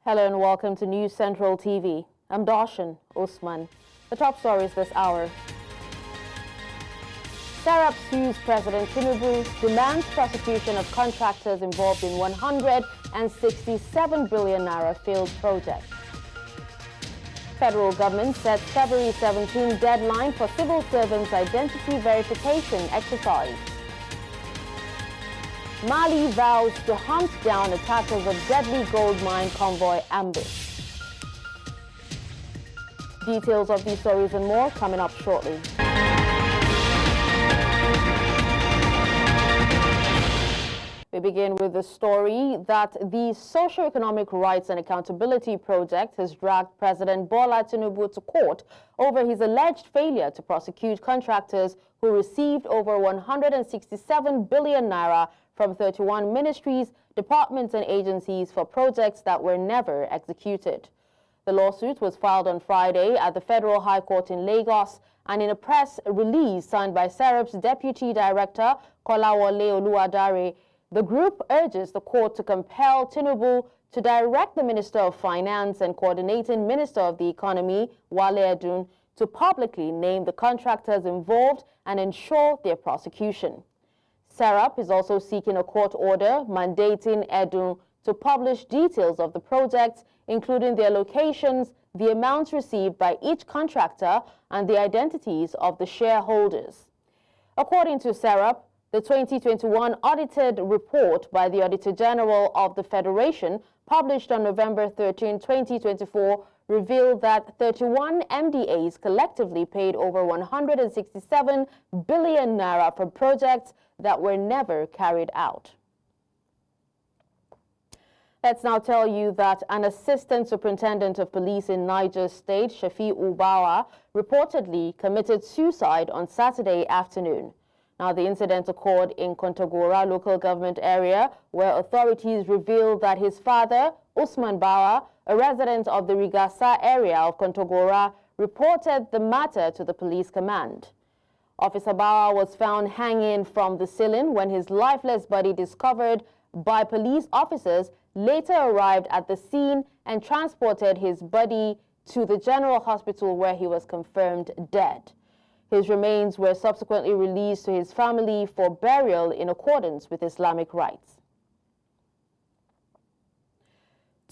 Hello and welcome to News Central TV. I'm Darshan Usman. The top stories this hour. Serap sues President Tinubu, demands prosecution of contractors involved in 167 billion naira failed project. Federal government sets February 17 deadline for civil servants' identity verification exercise. Mali vows to hunt down attackers of deadly gold mine convoy ambush. Details of these stories and more coming up shortly. We begin with the story that the Socio-Economic Rights and Accountability Project has dragged President Bola Tinubu to court over his alleged failure to prosecute contractors who received over 167 billion naira from 31 ministries, departments and agencies for projects that were never executed. The lawsuit was filed on Friday at the Federal High Court in Lagos, and in a press release signed by Serap's Deputy Director, Kolawole Oluwadare, the group urges the court to compel Tinubu to direct the Minister of Finance and Coordinating Minister of the Economy, Wale Edun, to publicly name the contractors involved and ensure their prosecution. Serap is also seeking a court order mandating Edun to publish details of the projects, including their locations, the amounts received by each contractor, and the identities of the shareholders. According to Serap, the 2021 audited report by the Auditor General of the Federation, published on November 13, 2024, revealed that 31 MDAs collectively paid over 167 billion naira for projects that were never carried out. Let's now tell you that an Assistant Superintendent of Police in Niger State, Shafi Ubawa, reportedly committed suicide on Saturday afternoon. Now, the incident occurred in Kontagora local government area, where authorities revealed that his father, Usman Bawa, a resident of the Rigasa area of Kontagora, reported the matter to the police command. Officer Bawa was found hanging from the ceiling when his lifeless body, discovered by police officers, later arrived at the scene and transported his body to the general hospital, where he was confirmed dead. His remains were subsequently released to his family for burial in accordance with Islamic rites.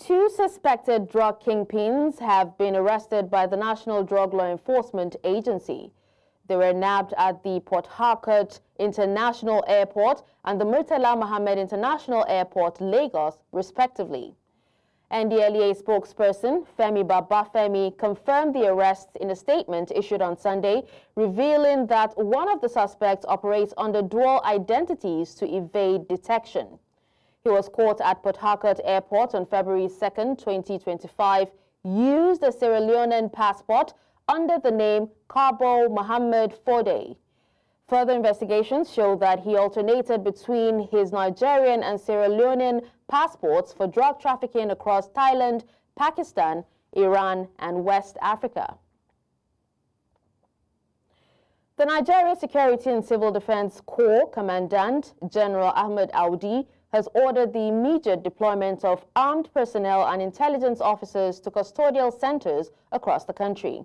2 suspected drug kingpins have been arrested by the National Drug Law Enforcement Agency. They were nabbed at the Port Harcourt International Airport and the Murtala Mohammed International Airport, Lagos, respectively. NDLEA spokesperson Femi Babafemi confirmed the arrests in a statement issued on Sunday, revealing that one of the suspects operates under dual identities to evade detection. He was caught at Port Harcourt Airport on February 2, 2025, used a Sierra Leonean passport under the name Kargbo Mohamed Foday. Further investigations show that he alternated between his Nigerian and Sierra Leonean passports for drug trafficking across Thailand, Pakistan, Iran, and West Africa. The Nigeria Security and Civil Defense Corps Commandant General Ahmed Audi has ordered the immediate deployment of armed personnel and intelligence officers to custodial centers across the country.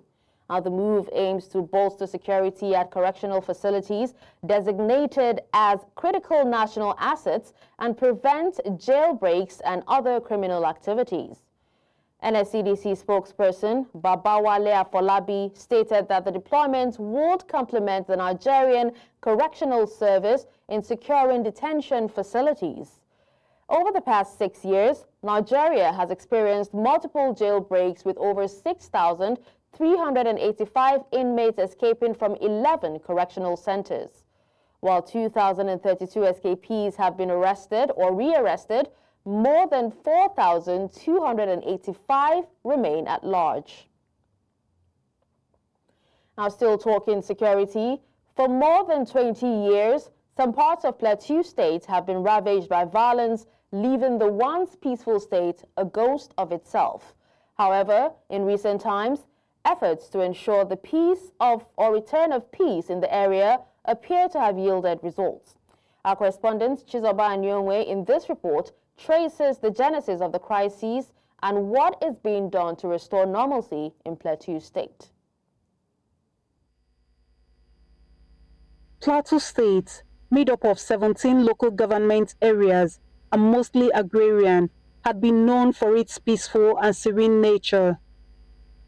Now, the move aims to bolster security at correctional facilities designated as critical national assets and prevent jailbreaks and other criminal activities. NSCDC spokesperson Babawale Afolabi stated that the deployment would complement the Nigerian Correctional Service in securing detention facilities. Over the past 6 years, Nigeria has experienced multiple jailbreaks with over 6,385 inmates escaping from 11 correctional centers. While 2,032 escapees have been arrested or rearrested, more than 4,285 remain at large. Now, still talking security, for more than 20 years, some parts of Plateau State have been ravaged by violence, leaving the once peaceful state a ghost of itself. However, in recent times, efforts to ensure the return of peace in the area appear to have yielded results. Our correspondent Chizoba Anyonwe in this report traces the genesis of the crises and what is being done to restore normalcy in Plateau State. Plateau State, made up of 17 local government areas and mostly agrarian, had been known for its peaceful and serene nature.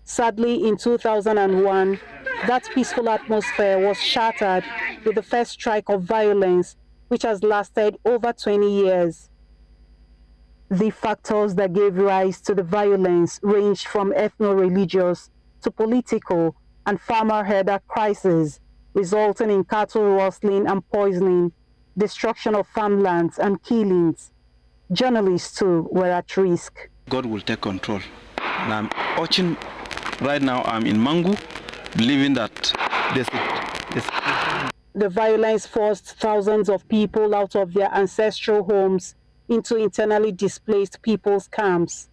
Sadly, in 2001, that peaceful atmosphere was shattered with the first strike of violence, which has lasted over 20 years. The factors that gave rise to the violence ranged from ethno-religious to political and farmer-herder crises, resulting in cattle rustling and poisoning, destruction of farmlands and killings. Journalists too were at risk. God will take control. And I'm watching right now, I'm in Mangu, believing that the violence forced thousands of people out of their ancestral homes into internally displaced people's camps.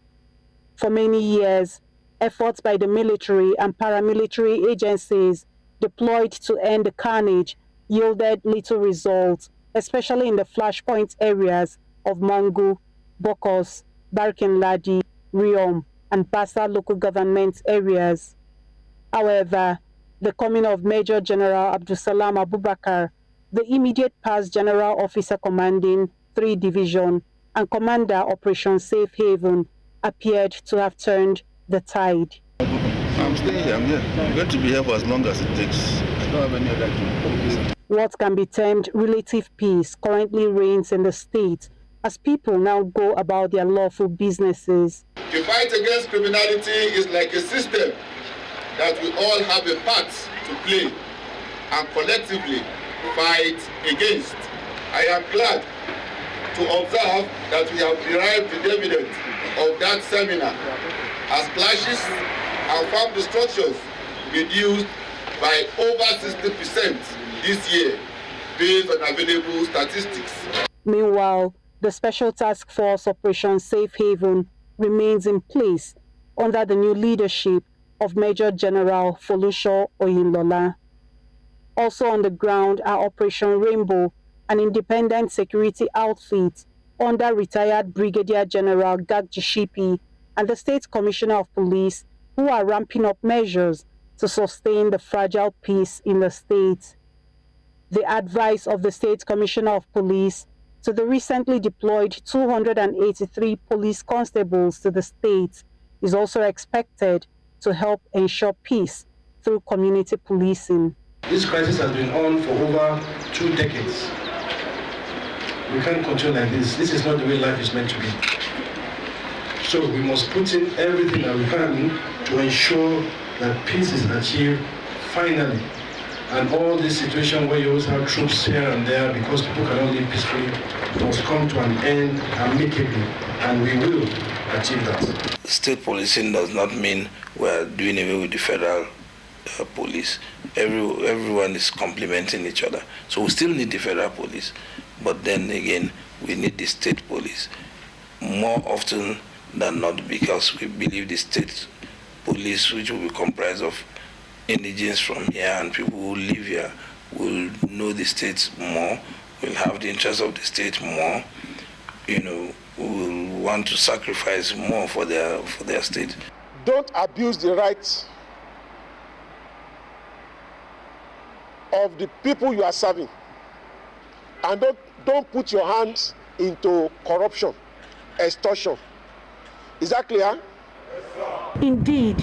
For many years, efforts by the military and paramilitary agencies deployed to end the carnage yielded little results, especially in the flashpoint areas of Mangu, Bokos, Barkinladi, Riom, and Bassa local government areas. However, the coming of Major General Abdusalam Abubakar, the immediate past General Officer commanding 3 Division and Commander Operation Safe Haven, appeared to have turned the tide. I'm staying here, I'm here. I'm going to be here for as long as it takes. I don't have any other thing. What can be termed relative peace currently reigns in the state as people now go about their lawful businesses. The fight against criminality is like a system that we all have a part to play and collectively fight against. I am glad to observe that we have derived the dividend of that seminar as clashes and farm destructions reduced by over 60% this year based on available statistics. Meanwhile, the Special Task Force Operation Safe Haven remains in place under the new leadership of Major General Folusho Oyinlola. Also on the ground are Operation Rainbow, an independent security outfit under retired Brigadier General Gagjishipi and the State Commissioner of Police, who are ramping up measures to sustain the fragile peace in the state. The advice of the State Commissioner of Police to the recently deployed 283 police constables to the state is also expected to help ensure peace through community policing. This crisis has been on for over 2 decades. We can't continue like this. This is not the way life is meant to be. So we must put in everything that we can to ensure that peace is achieved finally. And all this situation where you always have troops here and there because people cannot live peacefully must come to an end amicably, and we will achieve that. State policing does not mean we're doing away with the federal police. Everyone is complementing each other. So we still need the federal police, but then again, we need the state police more often than not, because we believe the state police, which will be comprised of indigenes from here and people who live here, will know the state more, will have the interest of the state more, will want to sacrifice more for their state. Don't abuse the rights of the people you are serving, and don't put your hands into corruption, extortion. Is that clear? Indeed,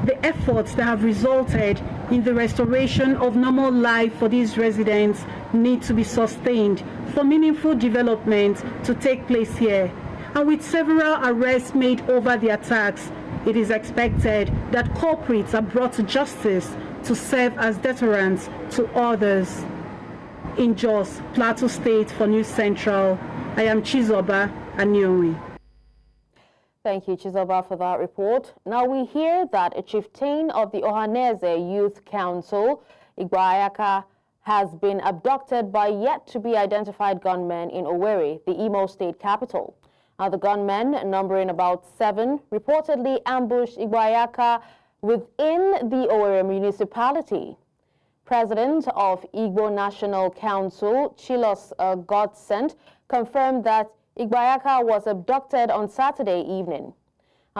the efforts that have resulted in the restoration of normal life for these residents need to be sustained for meaningful development to take place here. And with several arrests made over the attacks, it is expected that culprits are brought to justice to serve as deterrents to others. In Jos, Plateau State, for News Central, I am Chizoba Anyomi. Thank you, Chizoba, for that report. Now we hear that a chieftain of the Ohaneze Youth Council, Igbayaka, has been abducted by yet-to-be-identified gunmen in Owerri, the Imo State capital. Now the gunmen, numbering about 7, reportedly ambushed Igbayaka within the Owerri municipality. President of Igbo National Council, Chilos Godsent, confirmed that Igbayaka was abducted on Saturday evening.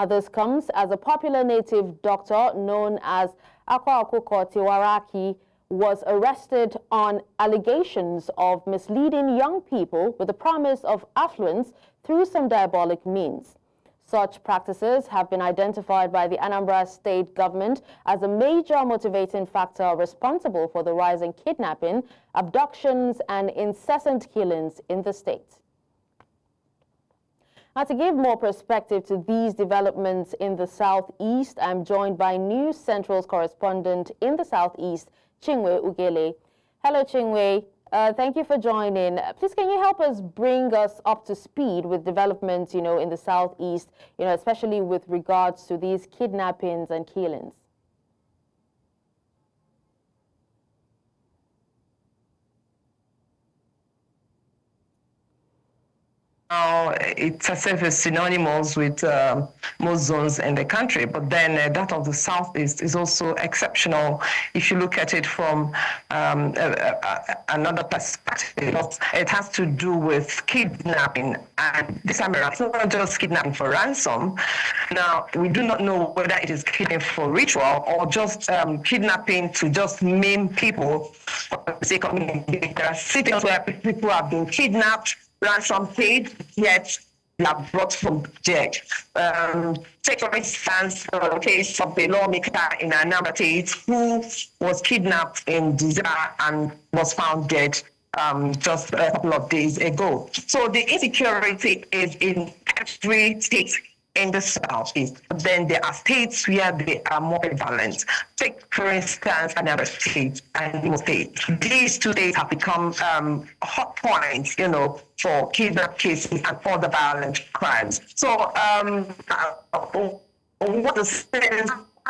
This comes as a popular native doctor known as Akwa Akuko Tiwaraki was arrested on allegations of misleading young people with the promise of affluence through some diabolic means. Such practices have been identified by the Anambra state government as a major motivating factor responsible for the rise in kidnapping, abductions, and incessant killings in the state. Now, to give more perspective to these developments in the Southeast, I'm joined by News Central's correspondent in the Southeast, Chinwe Ugele. Hello, Chinwe. Thank you for joining. Please, can you help us bring us up to speed with developments, in the Southeast, especially with regards to these kidnappings and killings? It's as if it's synonymous with most zones in the country, but then that of the Southeast is also exceptional if you look at it from another perspective. It has to do with kidnapping, and this time around, it's not just kidnapping for ransom. Now, we do not know whether it is kidnapping for ritual or just kidnapping to just maim people for the sake of there are cities where people have been kidnapped, ransom paid, yet they are brought from jail. Take for instance the case of the lawmaker in Anambra State who was kidnapped in December and was found dead just a couple of days ago. So the insecurity is in every state in the Southeast. But then there are states where they are more prevalent. Take, for instance, Anambra State and Imo State. These two states have become hot points, for kidnap cases and other violent crimes. So what is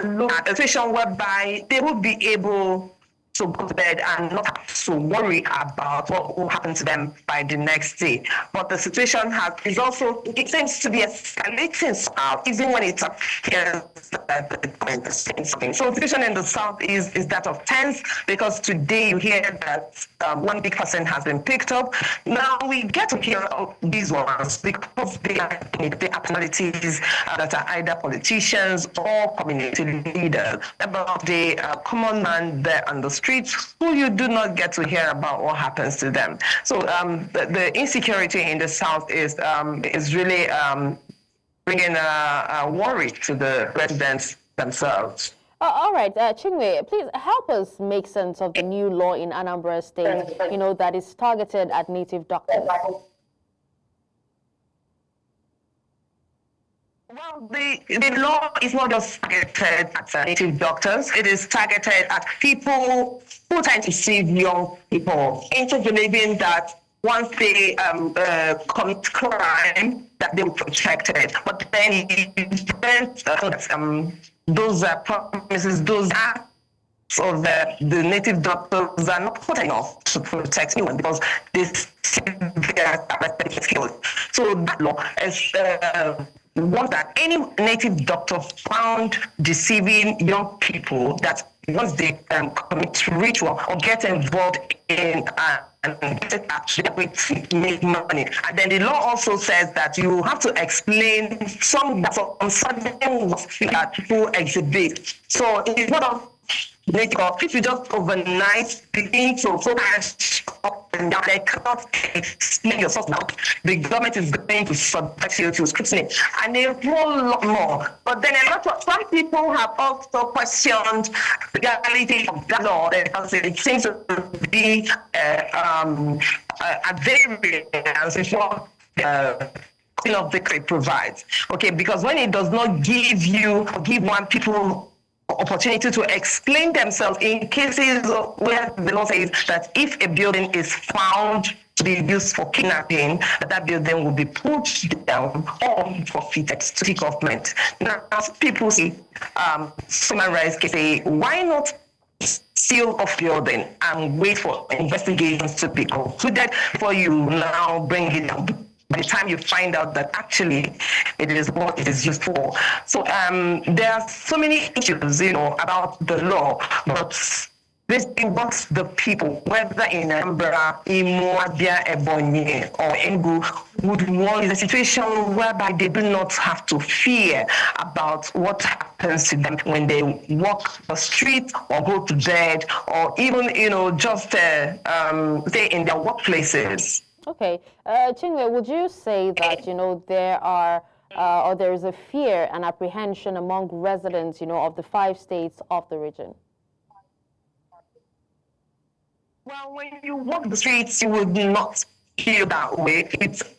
look at a situation whereby they will be able to go to bed and not have to worry about what will happen to them by the next day. But the situation it seems to be escalating even when it appears that the government is saying something. So the situation in the South is that of tense, because today you hear that one big person has been picked up. Now we get to hear these ones because they are personalities that are either politicians or community leaders. About the common man there on the streets, who you do not get to hear about what happens to them. So the insecurity in the South is really bringing a worry to the residents themselves. All right, Chinwe, please help us make sense of the new law in Anambra State, that is targeted at native doctors. Well, the law is not just targeted at native doctors. It is targeted at people who tend to deceive young people into believing that once they commit crime, that they will be protected. But then those promises, those acts of the native doctors are not put enough to protect anyone because they see their skills. So that law is one that any native doctor found deceiving young people, that once they commit ritual or get involved in actually make money. And then the law also says that you have to explain some certain that people exhibit. So it's not of if you just overnight begin to focus up and down, they cannot explain yourself now. The government is going to subject you to scrutiny and a whole lot more. But then some people have also questioned the legality of that law because it seems to be a variance in what of victory provides. Okay, because when it does not give one people opportunity to explain themselves in cases where the law says that if a building is found to be used for kidnapping, that building will be put down or forfeited to the government. Now, people see human rights can say, why not seal off building and wait for investigations to be concluded before you now bring it down? By the time you find out that actually it is what it is used for. So there are so many issues, about the law, but this involves the people, whether in Anambra, Imo, Abia, Ebonyi, or Enugu, would want is a situation whereby they do not have to fear about what happens to them when they walk the street or go to bed, or even, just stay in their workplaces. Okay. Chinwe, would you say that, there are or there is a fear and apprehension among residents, of the 5 states of the region? Well, when you walk the streets, you would not feel that way.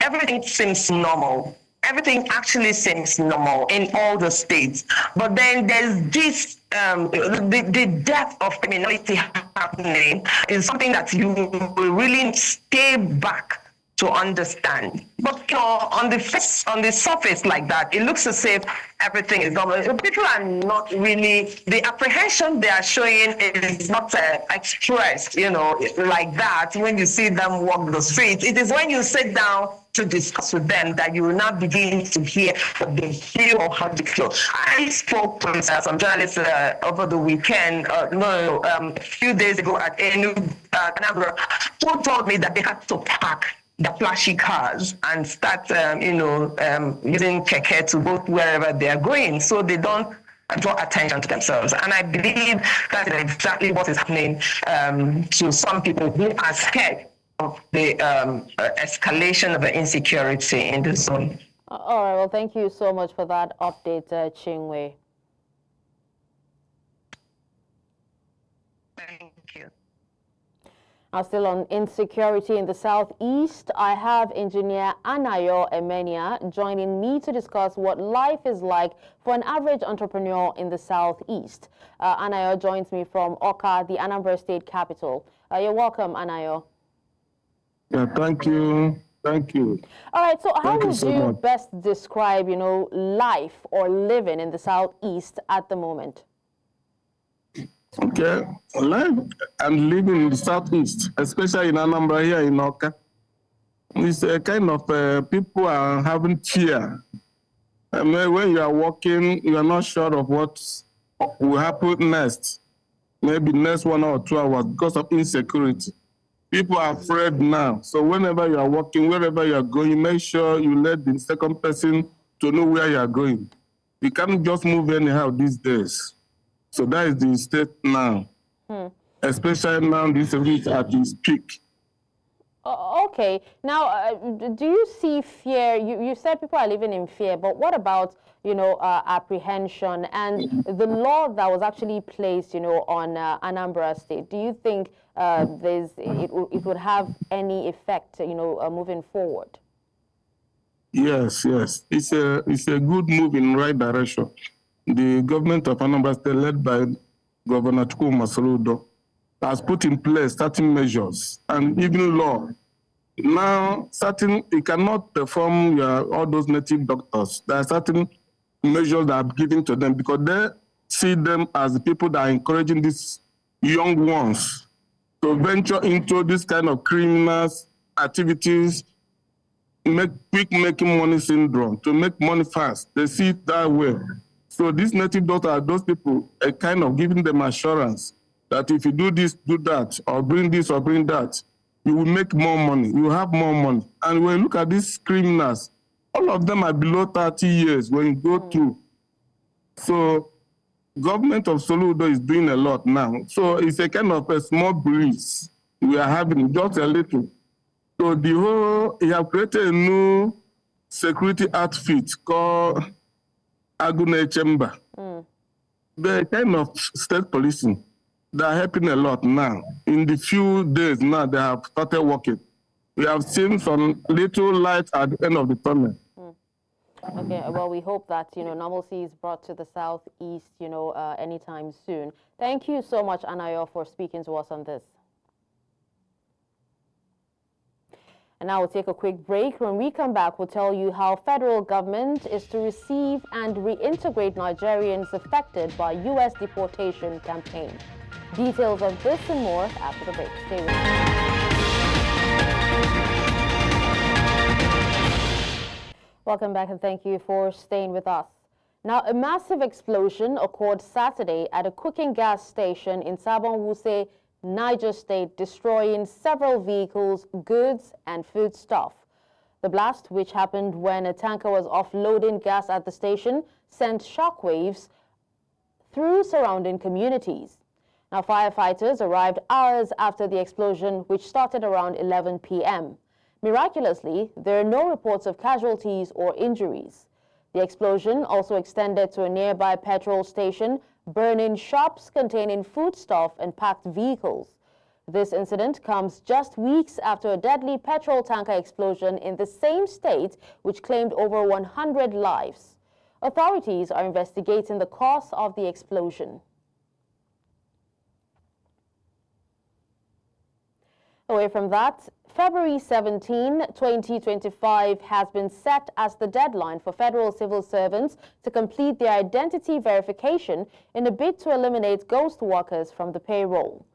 Everything seems normal. Everything actually seems normal in all the states. But then there's this, the depth of criminality happening is something that you will really stay back to understand. But on the surface like that, it looks as if everything is normal. People are not really, the apprehension they are showing is not expressed, like that when you see them walk the streets. It is when you sit down to discuss with them that you will now begin to hear what they feel or how they feel. I spoke to some journalists over the weekend, a few days ago at Anambra, who told me that they had to park the flashy cars and start, using keke to go wherever they are going, so they don't draw attention to themselves. And I believe that is exactly what is happening to some people who are scared of the escalation of the insecurity in the zone. All right. Well, thank you so much for that update, Chinwe. Thank you. Now, still on insecurity in the southeast, I have engineer Anayo Emenia joining me to discuss what life is like for an average entrepreneur in the southeast. Anayo joins me from Oka, the Anambra State capital. You're welcome, Anayo. Yeah, thank you. Thank you. All right, so how would so you much. best describe, life or living in the southeast at the moment? Okay, life and living in the southeast, especially in Anambra here in Oka, it's a kind of people are having fear. I mean, when you are walking, you are not sure of what will happen next. Maybe next 1 or 2 hours because of insecurity. People are afraid now. So whenever you are walking, wherever you are going, make sure you let the second person to know where you are going. You can't just move anyhow these days. So that is the state now, especially now this is at its peak. Okay. Now, do you see fear? You said people are living in fear, but what about, apprehension and the law that was actually placed, on Anambra State? Do you think it would have any effect, moving forward? Yes. It's a good move in the right direction. The government of Anambra State, led by Governor Soludo, has put in place certain measures and even law. Now, you cannot perform all those native doctors. There are certain measures that are given to them because they see them as the people that are encouraging these young ones to venture into this kind of criminal activities, making money syndrome, to make money fast. They see it that way. So these native doctors are those people kind of giving them assurance that if you do this, do that, or bring this or bring that, you will make more money, you will have more money. And when you look at these criminals, all of them are below 30 years when you go through. So government of Soludo is doing a lot now. So it's a kind of a small breeze we are having, just a little. So he have created a new security outfit called Agune Chamber. The kind of state policing, they are helping a lot now. In the few days now, they have started working. We have seen some little light at the end of the tunnel. Okay, well, we hope that, normalcy is brought to the southeast, anytime soon. Thank you so much, Anayo, for speaking to us on this. And now we'll take a quick break. When we come back, we'll tell you how federal government is to receive and reintegrate Nigerians affected by U.S. deportation campaign. Details of this and more after the break. Stay with us. Welcome back and thank you for staying with us. Now, a massive explosion occurred Saturday at a cooking gas station in Sabon Wuse, Niger State, destroying several vehicles, goods, and foodstuff. The blast, which happened when a tanker was offloading gas at the station, sent shockwaves through surrounding communities. Now, firefighters arrived hours after the explosion, which started around 11 p.m. Miraculously, there are no reports of casualties or injuries. The explosion also extended to a nearby petrol station, burning shops containing foodstuff and packed vehicles. This incident comes just weeks after a deadly petrol tanker explosion in the same state, which claimed over 100 lives. Authorities are investigating the cause of the explosion. Away from that, February 17, 2025 has been set as the deadline for federal civil servants to complete their identity verification in a bid to eliminate ghost workers from the payroll.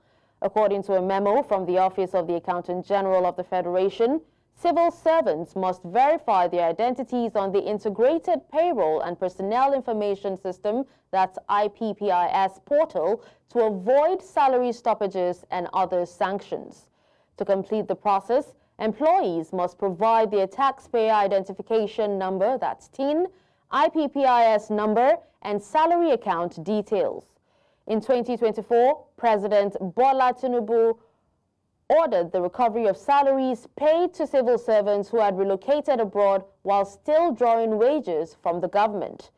According to a memo from the Office of the Accountant General of the Federation, civil servants must verify their identities on the Integrated Payroll and Personnel Information System, that's IPPIS portal, to avoid salary stoppages and other sanctions. To complete the process, employees must provide their taxpayer identification number, that's TIN, IPPIS number, and salary account details. In 2024, President Bola Tinubu ordered the recovery of salaries paid to civil servants who had relocated abroad while still drawing wages from the government.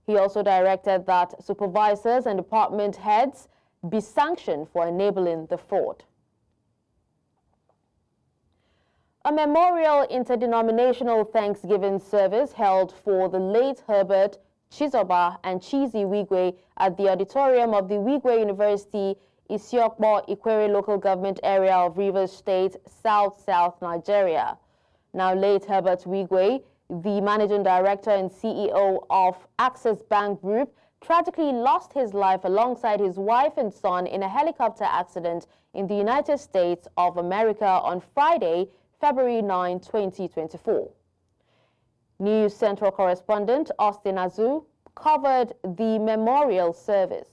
He also directed that supervisors and department heads be sanctioned for enabling the fraud. A memorial interdenominational Thanksgiving service held for the late Herbert Chizoba and Chizi Wigwe at the auditorium of the Wigwe University, Isiokbo, Ikwere local government area of Rivers State, South Nigeria. Now, late Herbert Wigwe, the managing director and CEO of Access Bank Group, tragically lost his life alongside his wife and son in a helicopter accident in the United States of America on Friday, February 9, 2024. News Central correspondent Austin Azu covered the memorial service.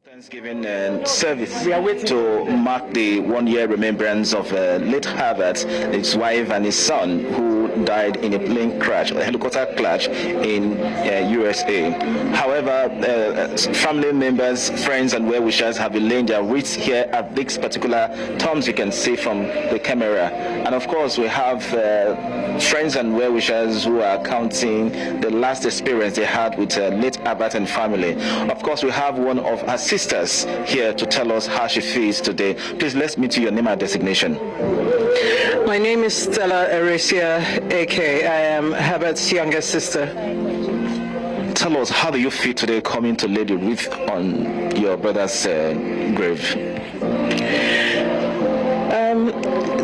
Thanksgiving service to mark the one-year remembrance of late Herbert, his wife and his son, who died in a plane crash, a helicopter crash in USA. However, family members, friends, and well-wishers have been laying their wreaths here at this particular terms you can see from the camera. And of course, we have friends and well-wishers who are counting the last experience they had with late Herbert and family. Of course, we have one of her sisters here to tell us how she feels today. Please, let's meet your name and designation. My name is Stella Eresia AK. I am Herbert's younger sister. Tell us, how do you feel today coming to lay the wreath on your brother's grave?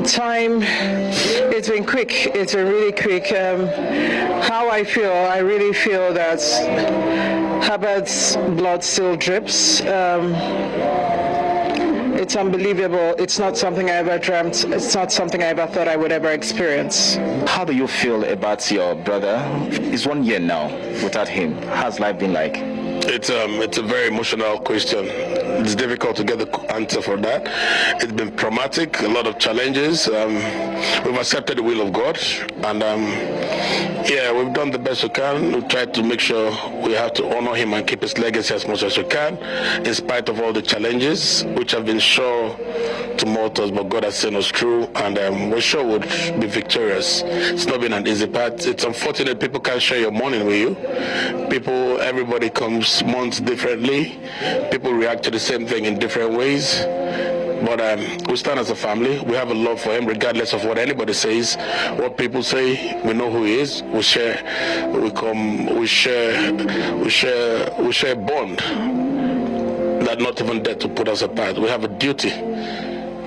Time, it's been quick. It's been really quick. How I feel, I really feel that Herbert's blood still drips. It's unbelievable. It's not something I ever dreamt. It's not something I ever thought I would ever experience. How do you feel about your brother? It's 1 year now without him. How's life been like? It's a very emotional question. It's difficult to get the answer for that. It's been traumatic, a lot of challenges. We've accepted the will of God, and we've done the best we can. We've tried to make sure we have to honor him and keep his legacy as much as we can, in spite of all the challenges, which have been sure to mortals, but God has seen us through, and we're sure we'll be victorious. It's not been an easy path. It's unfortunate people can't share your mourning with you. Everybody comes months differently. People react to the same thing in different ways. But we stand as a family. We have a love for him, regardless of what anybody says, what people say. We know who he is. We share a bond that not even death to put us apart. We have a duty.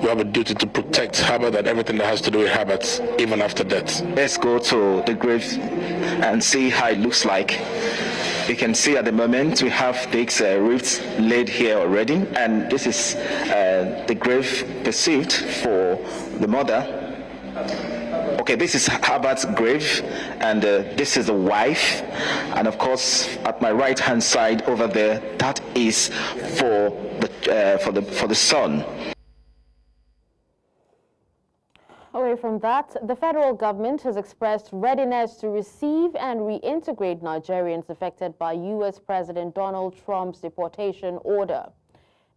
We have a duty to protect Herbert and everything that has to do with Herbert, even after death. Let's go to the grave and see how it looks like. You can see at the moment we have these wreaths laid here already, and this is the grave perceived for the mother, Okay, this is Herbert's grave, and this is the wife, and of course, at my right-hand side over there, that is for the son. Away from that, the federal government has expressed readiness to receive and reintegrate Nigerians affected by U.S. President Donald Trump's deportation order.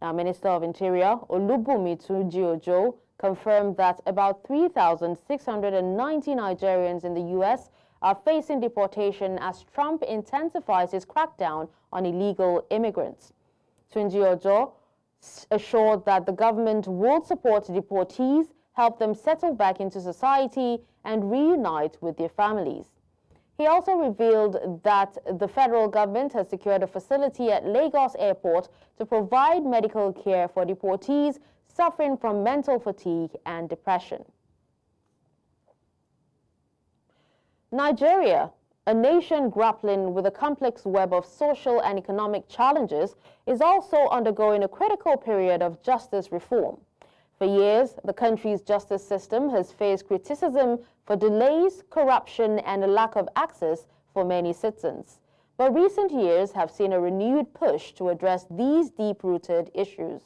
Now, Minister of Interior Olubunmi Tunji-Ojo confirmed that about 3,690 Nigerians in the U.S. are facing deportation as Trump intensifies his crackdown on illegal immigrants. Tunji-Ojo assured that the government will support deportees, help them settle back into society, and reunite with their families. He also revealed that the federal government has secured a facility at Lagos Airport to provide medical care for deportees suffering from mental fatigue and depression. Nigeria, a nation grappling with a complex web of social and economic challenges, is also undergoing a critical period of justice reform. For years, the country's justice system has faced criticism for delays, corruption, and a lack of access for many citizens. But recent years have seen a renewed push to address these deep-rooted issues.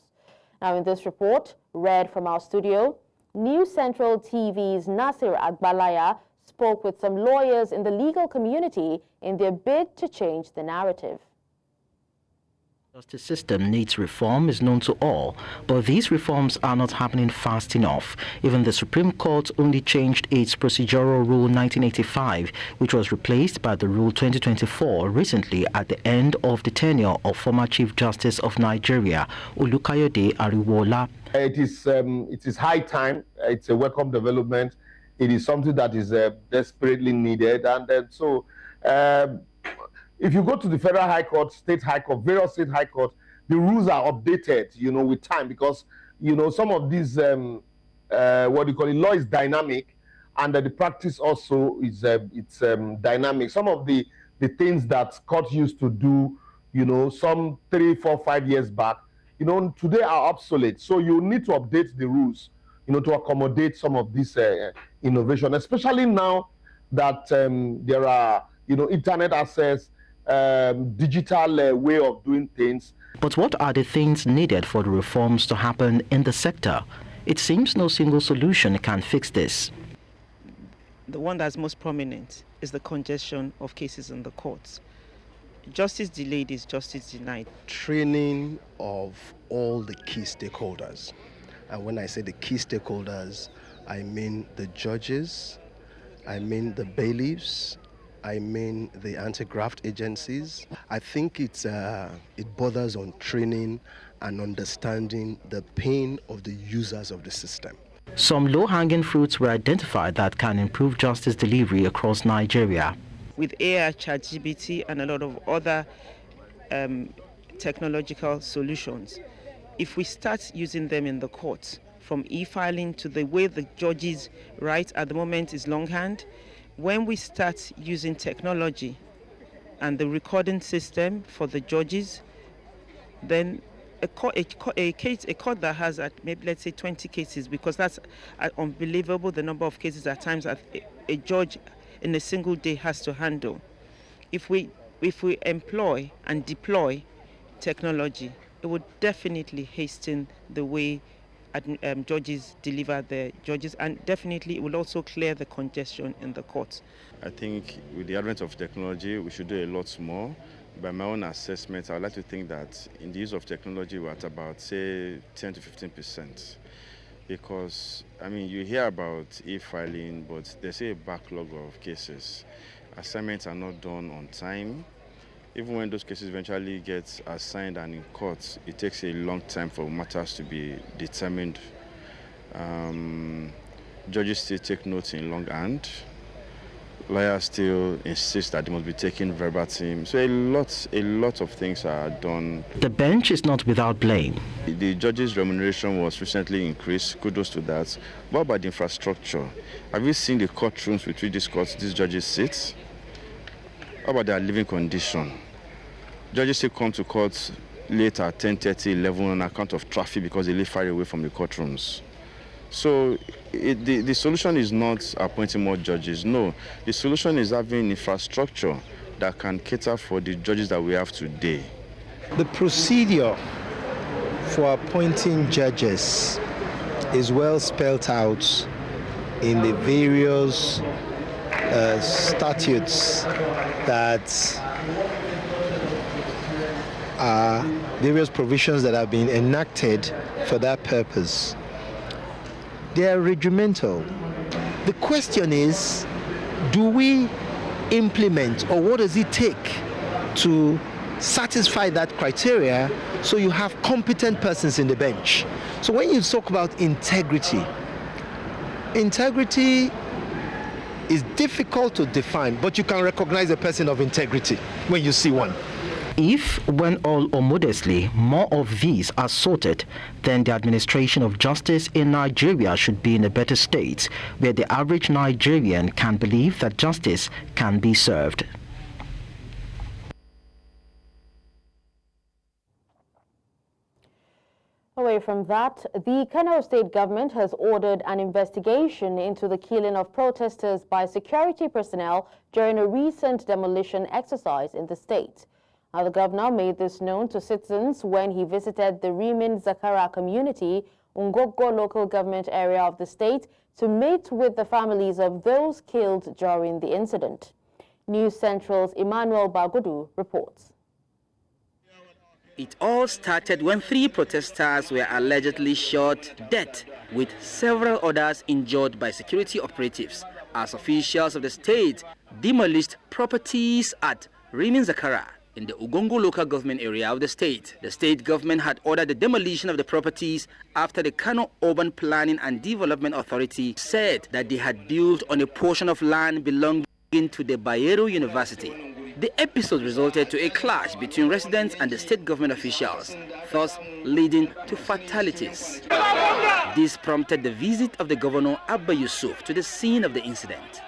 Now, in this report, read from our studio, News Central TV's Nasir Agbalaya spoke with some lawyers in the legal community in their bid to change the narrative. The justice system needs reform is known to all, but these reforms are not happening fast enough. Even the Supreme Court only changed its procedural rule 1985, which was replaced by the rule 2024 recently at the end of the tenure of former Chief Justice of Nigeria, Olukayode Ariwola. It is high time. It's a welcome development. It is something that is desperately needed, and if you go to the Federal High Court, State High Court, various State High Court, the rules are updated, with time, because, some of these, law is dynamic, and the practice also is dynamic. Some of the things that court used to do, some 3, 4, 5 years back, today are obsolete. So you need to update the rules, to accommodate some of this innovation, especially now that there are, internet access, digital way of doing things. But what are the things needed for the reforms to happen in the sector? It seems no single solution can fix this. The one that's most prominent is the congestion of cases in the courts. Justice delayed is justice denied. Training of all the key stakeholders. And when I say the key stakeholders, I mean the judges, I mean the bailiffs, I mean the anti-graft agencies. I think it borders on training and understanding the pain of the users of the system. Some low-hanging fruits were identified that can improve justice delivery across Nigeria. With AI, ChatGPT, and a lot of other technological solutions, if we start using them in the courts, from e-filing to the way the judges write at the moment is longhand, when we start using technology and the recording system for the judges, then a court that has maybe, let's say, 20 cases, because that's unbelievable the number of cases at times that a judge in a single day has to handle. If we employ and deploy technology, it would definitely hasten the way judges deliver their judges, and definitely it will also clear the congestion in the courts. I think with the advent of technology, we should do a lot more. By my own assessment, I would like to think that in the use of technology, we're at about, say, 10 to 15%. Because, you hear about e-filing, but there's a backlog of cases. Assignments are not done on time. Even when those cases eventually get assigned and in court, it takes a long time for matters to be determined. Judges still take notes in longhand. Lawyers still insist that they must be taken verbatim. So a lot of things are done. The bench is not without blame. The judges' remuneration was recently increased. Kudos to that. What about the infrastructure? Have you seen the courtrooms with which these judges sit? How about their living condition? Judges still come to court late at 10:30, 11 on account of traffic because they live far away from the courtrooms. So the solution is not appointing more judges. No, the solution is having infrastructure that can cater for the judges that we have today. The procedure for appointing judges is well spelled out in the various statutes that are various provisions that have been enacted for that purpose. They are regimental. The question is, do we implement, or what does it take to satisfy that criteria so you have competent persons in the bench? So when you talk about integrity is difficult to define, but you can recognize a person of integrity when you see one. If, when all or modestly, more of these are sorted, then the administration of justice in Nigeria should be in a better state, where the average Nigerian can believe that justice can be served. Away from that, the Kano state government has ordered an investigation into the killing of protesters by security personnel during a recent demolition exercise in the state. Now, the governor made this known to citizens when he visited the Rimin Zakara community, Ungogo local government area of the state, to meet with the families of those killed during the incident. News Central's Emmanuel Bagudu reports. It all started when 3 protesters were allegedly shot dead, with several others injured by security operatives, as officials of the state demolished properties at Rimin Zakara in the Ugongo local government area of the state. The state government had ordered the demolition of the properties after the Kano Urban Planning and Development Authority said that they had built on a portion of land belonging to the Bayero University. The episode resulted to a clash between residents and the state government officials, thus leading to fatalities. This prompted the visit of the governor Abba Yusuf to the scene of the incident.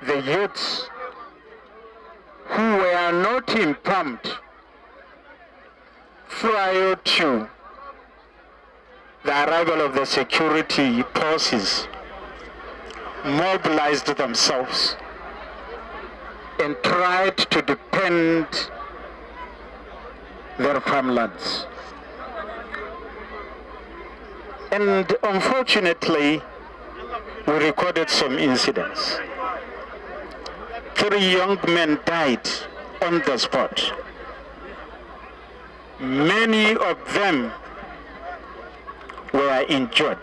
The youths who were not informed prior to the arrival of the security forces mobilized themselves and tried to defend their farmlands. And unfortunately, we recorded some incidents. 3 young men died on the spot. Many of them were injured.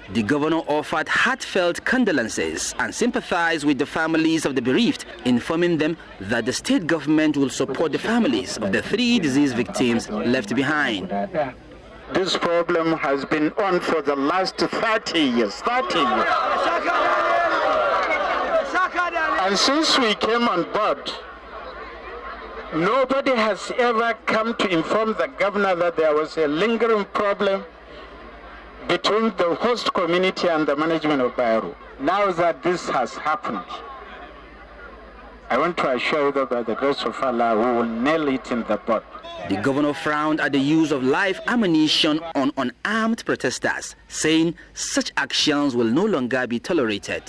The governor offered heartfelt condolences and sympathized with the families of the bereaved, informing them that the state government will support the families of the 3 disease victims left behind. This problem has been on for the last 30 years. And since we came on board, nobody has ever come to inform the governor that there was a lingering problem between the host community and the management of Bayero. Now that this has happened, I want to assure you that by the grace of Allah, we will nail it in the bud. The governor frowned at the use of live ammunition on unarmed protesters, saying such actions will no longer be tolerated.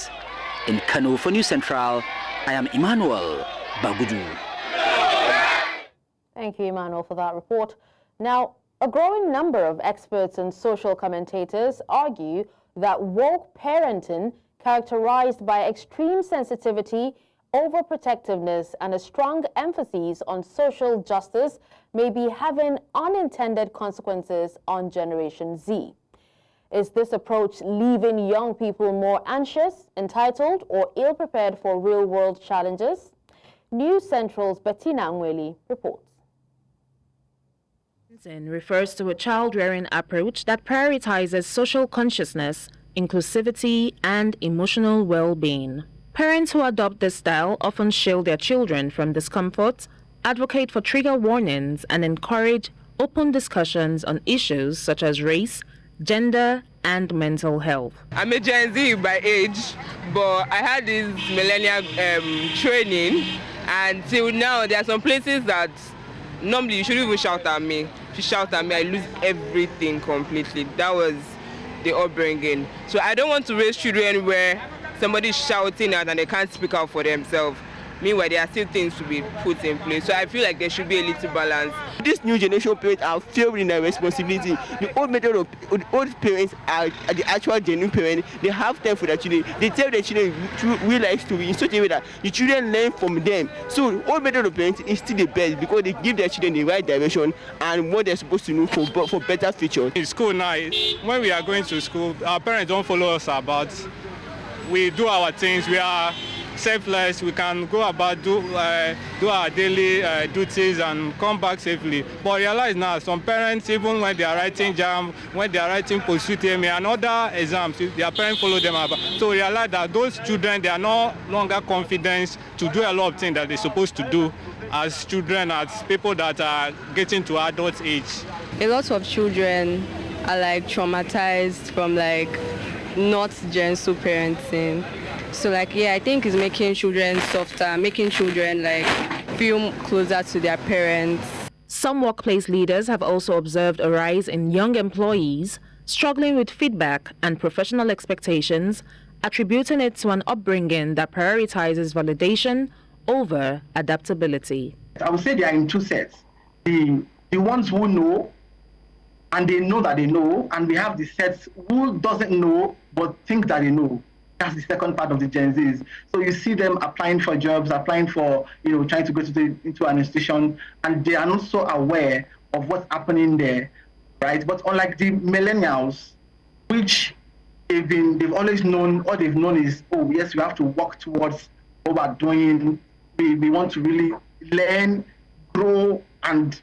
In Kano for News Central, I am Emmanuel Bagudu. Thank you, Emmanuel, for that report. Now, a growing number of experts and social commentators argue that woke parenting, characterized by extreme sensitivity, overprotectiveness, and a strong emphasis on social justice, may be having unintended consequences on Generation Z. Is this approach leaving young people more anxious, entitled, or ill-prepared for real-world challenges? News Central's Bettina Nweli reports. Refers to a child-rearing approach that prioritizes social consciousness, inclusivity, and emotional well-being. Parents who adopt this style often shield their children from discomfort, advocate for trigger warnings, and encourage open discussions on issues such as race, gender, and mental health. I'm a Gen Z by age, but I had this millennial training, and till now there are some places that normally you shouldn't even shout at me. she shouts at me, I lose everything completely. That was the upbringing. So I don't want to raise children where somebody's shouting at and they can't speak out for themselves. Meanwhile, there are still things to be put in place. So I feel like there should be a little balance. This new generation parents are failing in their responsibility. The old parents are the actual genuine parents. They have time for their children. They tell their children real life story in such a way that the children learn from them. So the old method of parents is still the best because they give their children the right direction and what they're supposed to know for better future. In school now, when we are going to school, our parents don't follow us about. We do our things. We are selfless. We can go about do our daily duties and come back safely. But realize now, some parents, even when they are writing JAM, when they are writing post-UTME and other exams, their parents follow them about. So realize that those children, they are no longer confident to do a lot of things that they're supposed to do as children, as people that are getting to adult age. A lot of children are like traumatized from like not gentle parenting. So like, yeah, I think it's making children softer, making children like feel closer to their parents. Some workplace leaders have also observed a rise in young employees struggling with feedback and professional expectations, attributing it to an upbringing that prioritizes validation over adaptability. I would say they are in two sets. The ones who know, and they know that they know, and we have the sets who doesn't know but think that they know. That's the second part of the Gen Zs. So you see them applying for jobs, applying for, trying to go into an institution, and they are not so aware of what's happening there, right? But unlike the millennials, which they've always known, all they've known is, oh yes, we have to work towards what we're doing. We want to really learn, grow, and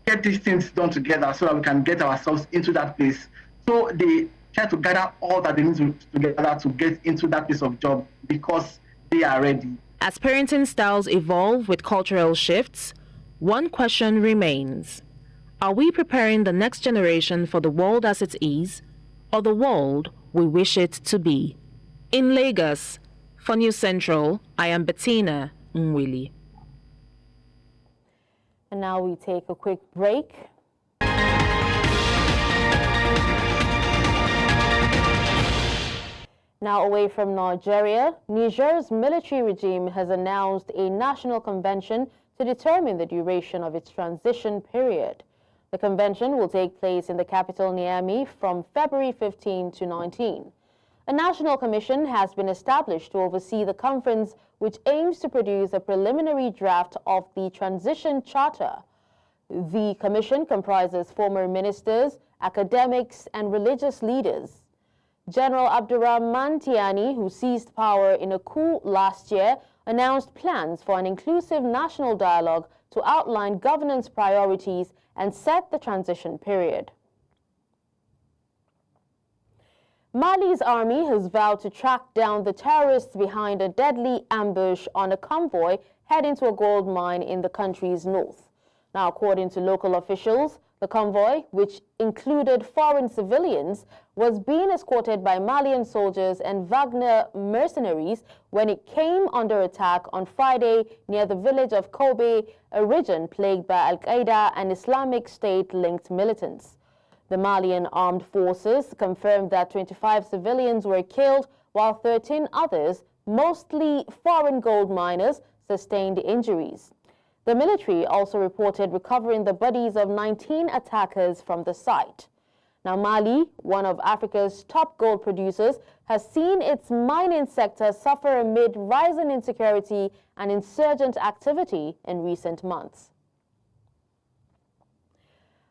get these things done together so that we can get ourselves into that place. So they try to gather all that they need together to get into that place of job because they are ready. As parenting styles evolve with cultural shifts, one question remains. Are we preparing the next generation for the world as it is, or the world we wish it to be? In Lagos, for News Central, I am Bettina Nwili. And now we take a quick break. Now away from Nigeria, Niger's military regime has announced a national convention to determine the duration of its transition period. The convention will take place in the capital Niamey from February 15 to 19. A national commission has been established to oversee the conference, which aims to produce a preliminary draft of the transition charter. The commission comprises former ministers, academics, and religious leaders. General Abdurrahman Tiani, who seized power in a coup last year, announced plans for an inclusive national dialogue to outline governance priorities and set the transition period. Mali's army has vowed to track down the terrorists behind a deadly ambush on a convoy heading to a gold mine in the country's north. Now, according to local officials, the convoy, which included foreign civilians, was being escorted by Malian soldiers and Wagner mercenaries when it came under attack on Friday near the village of Kobe, a region plagued by Al-Qaeda and Islamic State-linked militants. The Malian armed forces confirmed that 25 civilians were killed, while 13 others, mostly foreign gold miners, sustained injuries. The military also reported recovering the bodies of 19 attackers from the site. Now, Mali, one of Africa's top gold producers, has seen its mining sector suffer amid rising insecurity and insurgent activity in recent months.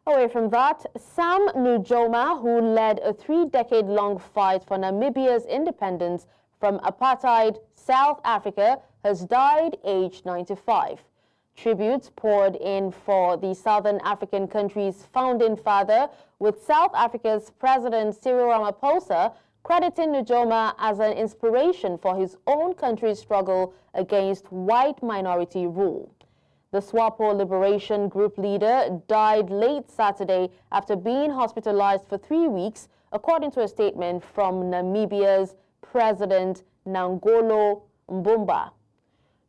Away from that, Sam Nujoma, who led a 3-decade-long fight for Namibia's independence from apartheid South Africa, has died aged 95. Tributes poured in for the Southern African country's founding father, with South Africa's President Cyril Ramaphosa crediting Nujoma as an inspiration for his own country's struggle against white minority rule. The SWAPO Liberation Group leader died late Saturday after being hospitalized for 3 weeks, according to a statement from Namibia's President Nangolo Mbumba.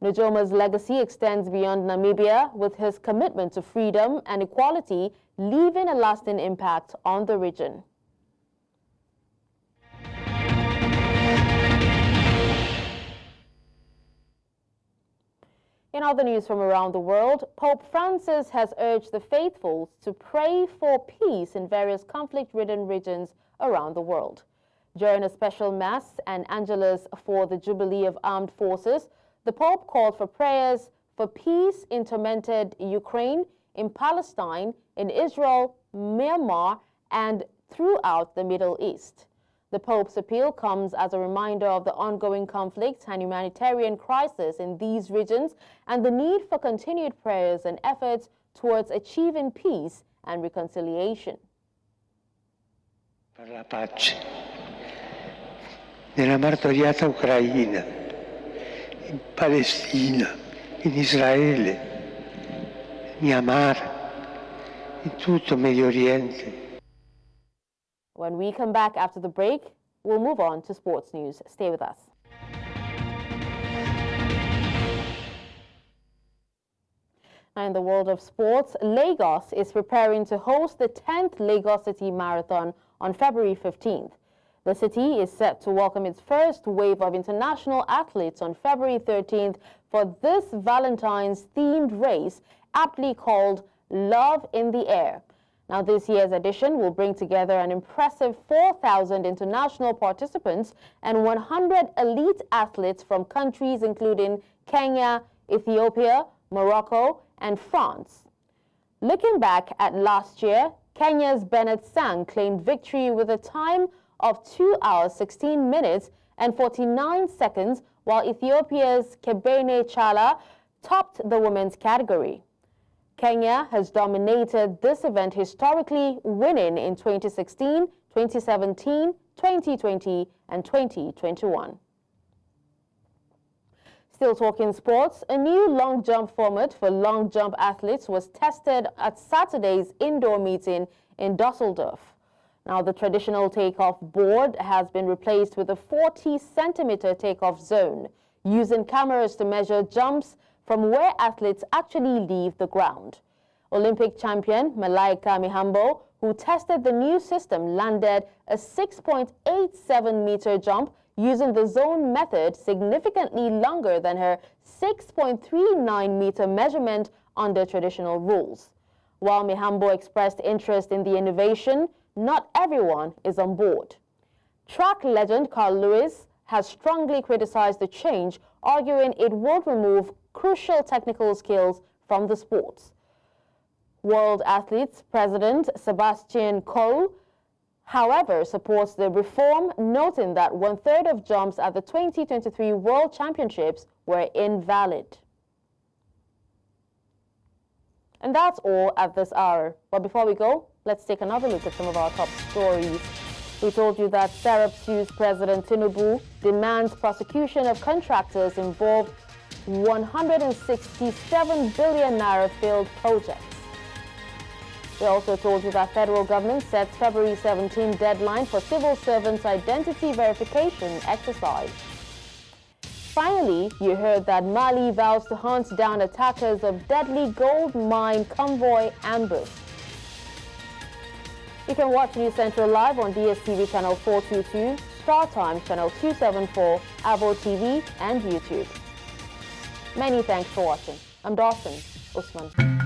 Njoma's legacy extends beyond Namibia, with his commitment to freedom and equality leaving a lasting impact on the region. In other news from around the world, Pope Francis has urged the faithful to pray for peace in various conflict-ridden regions around the world. During a special mass and Angelus for the Jubilee of Armed Forces, the Pope called for prayers for peace in tormented Ukraine, in Palestine, in Israel, Myanmar, and throughout the Middle East. The Pope's appeal comes as a reminder of the ongoing conflict and humanitarian crisis in these regions and the need for continued prayers and efforts towards achieving peace and reconciliation. Per la pace nella martoriata Ucraina, in Palestina, in Israele, in Myanmar, in tutto Medio Oriente. When we come back after the break, we'll move on to sports news. Stay with us. Now, in the world of sports, Lagos is preparing to host the 10th Lagos City Marathon on February 15th. The city is set to welcome its first wave of international athletes on February 13th for this Valentine's-themed race, aptly called Love in the Air. Now, this year's edition will bring together an impressive 4,000 international participants and 100 elite athletes from countries including Kenya, Ethiopia, Morocco, and France. Looking back at last year, Kenya's Bennett Sang claimed victory with a time of 2 hours, 16 minutes, and 49 seconds, while Ethiopia's Kebene Chala topped the women's category. Kenya has dominated this event historically, winning in 2016, 2017, 2020, and 2021. Still talking sports, a new long jump format for long jump athletes was tested at Saturday's indoor meeting in Dusseldorf. Now, the traditional takeoff board has been replaced with a 40-centimeter takeoff zone, using cameras to measure jumps from where athletes actually leave the ground. Olympic champion Malaika Mihambo, who tested the new system, landed a 6.87-meter jump using the zone method, significantly longer than her 6.39-meter measurement under traditional rules. While Mihambo expressed interest in the innovation, not everyone is on board. Track legend Carl Lewis has strongly criticized the change, arguing it would remove crucial technical skills from the sports. World Athletes President Sebastian Coe, however, supports the reform, noting that 1/3 of jumps at the 2023 World Championships were invalid. And that's all at this hour. But before we go, let's take another look at some of our top stories. We told you that Serap sues President Tinubu, demands prosecution of contractors involved 167 billion naira failed projects. We also told you that federal government sets February 17 deadline for civil servants' identity verification exercise. Finally, you heard that Mali vows to hunt down attackers of deadly gold mine convoy ambush. You can watch News Central live on DSTV channel 422, Star Times channel 274, Avo TV, and YouTube. Many thanks for watching. I'm Dawson Usman.